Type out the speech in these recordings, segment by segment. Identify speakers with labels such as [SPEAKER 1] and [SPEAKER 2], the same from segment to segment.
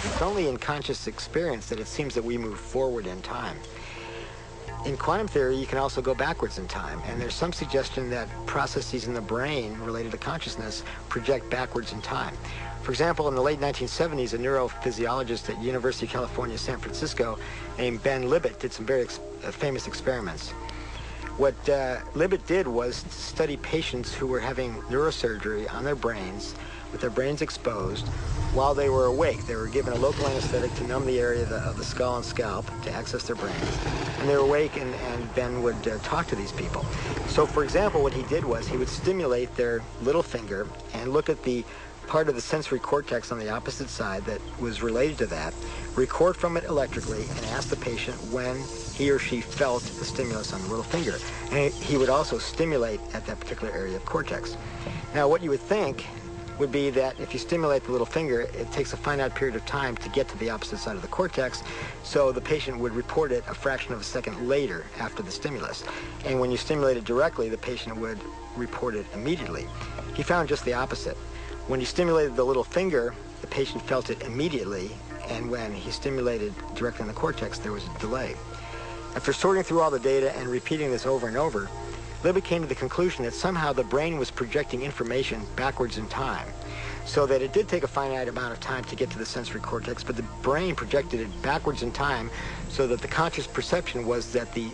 [SPEAKER 1] It's only in conscious experience that it seems that we move forward in time. In quantum theory, you can also go backwards in time, and there's some suggestion that processes in the brain related to consciousness project backwards in time. For example, in the late 1970s, a neurophysiologist at University of California, San Francisco, named Ben Libet, did some very famous experiments. What Libet did was study patients who were having neurosurgery on their brains, with their brains exposed, while they were awake. They were given a local anesthetic to numb the area of the skull and scalp to access their brains. And they were awake, and Ben would talk to these people. So, for example, what he did was he would stimulate their little finger and look at the part of the sensory cortex on the opposite side that was related to that, record from it electrically, and ask the patient when he or she felt the stimulus on the little finger. And he would also stimulate at that particular area of cortex. Now, what you would think would be that if you stimulate the little finger, it takes a finite period of time to get to the opposite side of the cortex, so the patient would report it a fraction of a second later after the stimulus. And when you stimulate it directly, the patient would report it immediately. He found just the opposite. When he stimulated the little finger, the patient felt it immediately, and when he stimulated directly in the cortex, there was a delay. After sorting through all the data and repeating this over and over, Libet came to the conclusion that somehow the brain was projecting information backwards in time, so that it did take a finite amount of time to get to the sensory cortex, but the brain projected it backwards in time so that the conscious perception was that the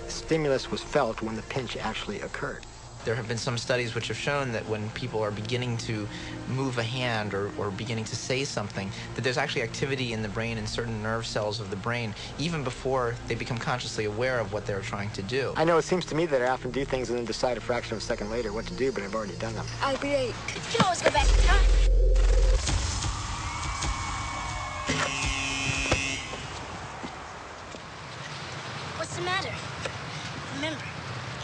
[SPEAKER 1] stimulus was felt when the pinch actually occurred.
[SPEAKER 2] There have been some studies which have shown that when people are beginning to move a hand or beginning to say something, that there's actually activity in the brain and certain nerve cells of the brain even before they become consciously aware of what they're trying to do.
[SPEAKER 1] I know it seems to me that I often do things and then decide a fraction of a second later what to do, but I've already done them.
[SPEAKER 3] I'll be late. You can always go back in time. What's the matter? Remember,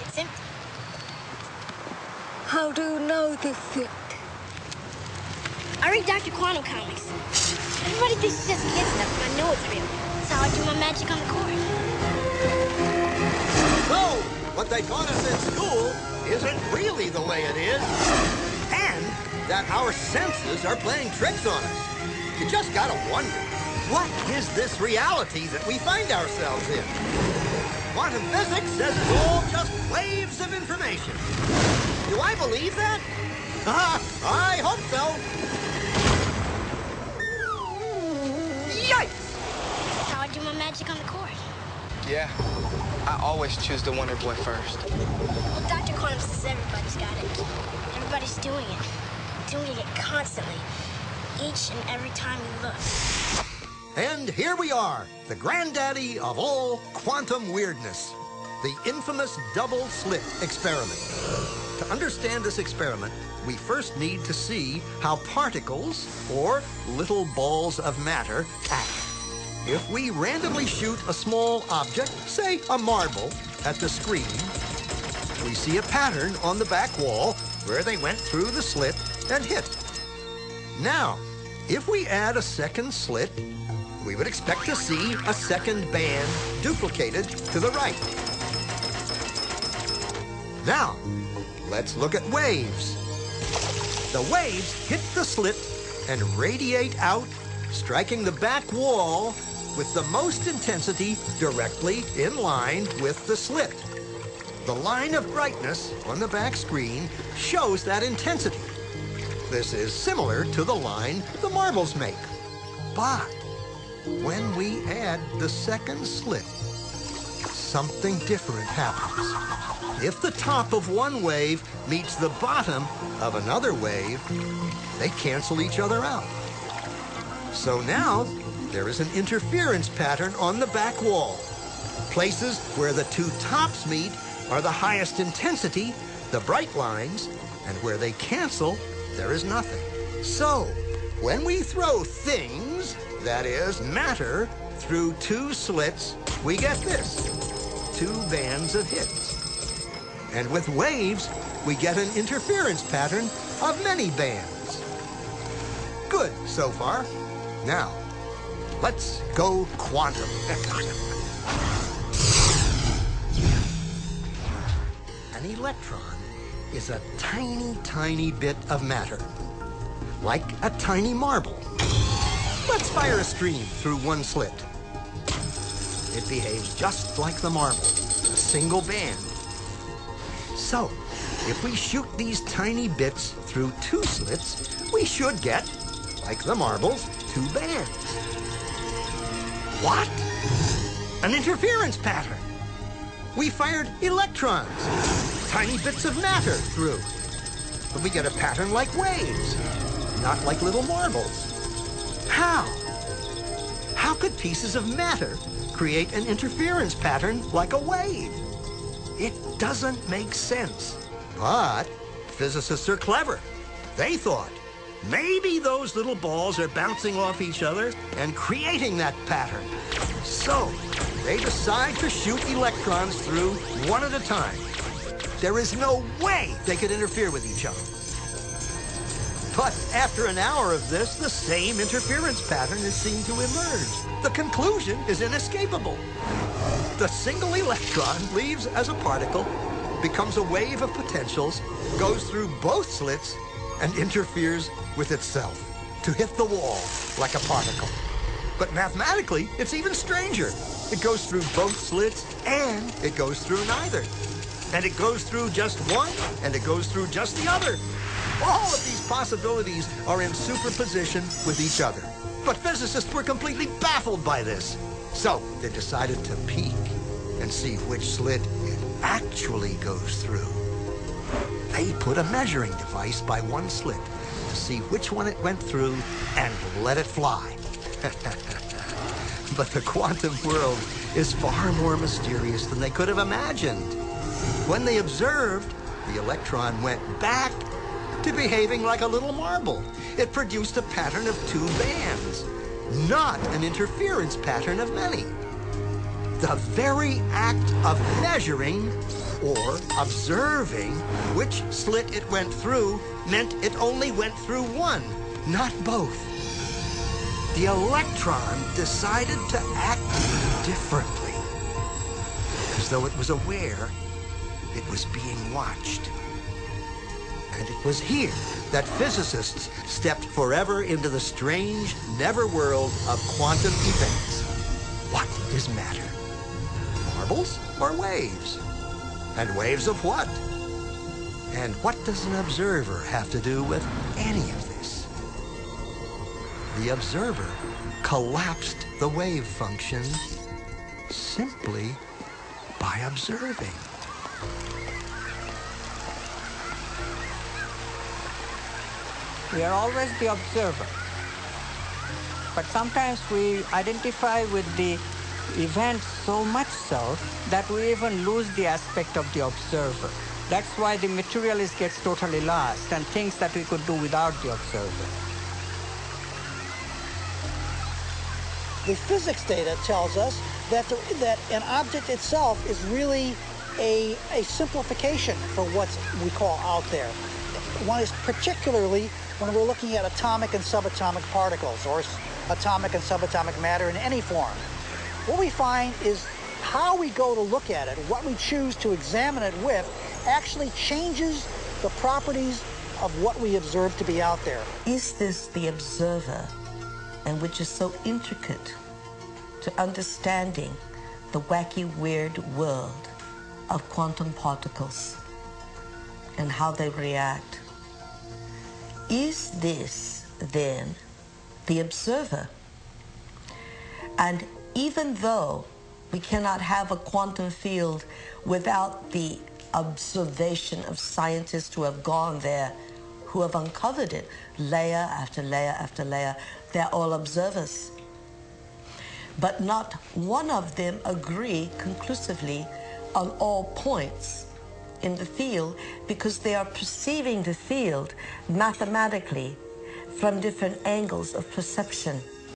[SPEAKER 3] it's empty.
[SPEAKER 4] How do you know this thing?
[SPEAKER 3] I read Dr. Quantum comics. Everybody thinks it's just kid stuff, but I know it's real. That's how I do my magic on the court.
[SPEAKER 5] So, what they taught us in school isn't really the way it is. And that our senses are playing tricks on us. You just gotta wonder, what is this reality that we find ourselves in? Quantum physics says it's all just waves of information. Do I believe that? I hope so. Yikes!
[SPEAKER 3] That's how I do my magic on the court.
[SPEAKER 6] Yeah, I always choose the Wonder Boy first.
[SPEAKER 3] Well, Dr. Quantum says everybody's got it. Everybody's doing it. Doing it constantly. Each and every time you look.
[SPEAKER 5] And here we are, the granddaddy of all quantum weirdness. The infamous double slit experiment. To understand this experiment, we first need to see how particles, or little balls of matter, act. If we randomly shoot a small object, say a marble, at the screen, we see a pattern on the back wall where they went through the slit and hit. Now, if we add a second slit, we would expect to see a second band duplicated to the right. Now, let's look at waves. The waves hit the slit and radiate out, striking the back wall with the most intensity directly in line with the slit. The line of brightness on the back screen shows that intensity. This is similar to the line the marbles make. But when we add the second slit, something different happens. If the top of one wave meets the bottom of another wave, they cancel each other out. So now, there is an interference pattern on the back wall. Places where the two tops meet are the highest intensity, the bright lines, and where they cancel, there is nothing. So, when we throw things, that is, matter, through two slits, we get this, two bands of hits. And with waves, we get an interference pattern of many bands. Good so far. Now, let's go quantum. An electron is a tiny, tiny bit of matter, like a tiny marble. Let's fire a stream through one slit. It behaves just like the marble, a single band. So, if we shoot these tiny bits through two slits, we should get, like the marbles, two bands. What? An interference pattern. We fired electrons, tiny bits of matter through. But we get a pattern like waves, not like little marbles. How? How could pieces of matter create an interference pattern like a wave? It doesn't make sense. But physicists are clever. They thought, maybe those little balls are bouncing off each other and creating that pattern. So they decide to shoot electrons through one at a time. There is no way they could interfere with each other. But after an hour of this, the same interference pattern is seen to emerge. The conclusion is inescapable. The single electron leaves as a particle, becomes a wave of potentials, goes through both slits, and interferes with itself to hit the wall like a particle. But mathematically, it's even stranger. It goes through both slits, and it goes through neither. And it goes through just one, and it goes through just the other. All of these possibilities are in superposition with each other. But physicists were completely baffled by this. So they decided to peek and see which slit it actually goes through. They put a measuring device by one slit to see which one it went through and let it fly. But the quantum world is far more mysterious than they could have imagined. When they observed, the electron went back to behaving like a little marble. It produced a pattern of two bands, not an interference pattern of many. The very act of measuring or observing which slit it went through meant it only went through one, not both. The electron decided to act differently, as though it was aware it was being watched. And it was here that physicists stepped forever into the strange, never-world of quantum events. What is matter? Marbles or waves? And waves of what? And what does an observer have to do with any of this? The observer collapsed the wave function simply by observing.
[SPEAKER 7] We are always the observer. But sometimes we identify with the event so much so that we even lose the aspect of the observer. That's why the materialist gets totally lost and thinks that we could do without the observer.
[SPEAKER 8] The physics data tells us that, that an object itself is really a simplification for what we call out there. One is particularly when we're looking at atomic and subatomic particles or atomic and subatomic matter in any form. What we find is how we go to look at it, what we choose to examine it with, actually changes the properties of what we observe to be out there.
[SPEAKER 9] Is this the observer, and which is so intricate to understanding the wacky, weird world of quantum particles and how they react? Is this, then, the observer? And even though we cannot have a quantum field without the observation of scientists who have gone there, who have uncovered it, layer after layer after layer, they're all observers. But not one of them agree conclusively on all points in the field, because they are perceiving the field mathematically from different angles of perception.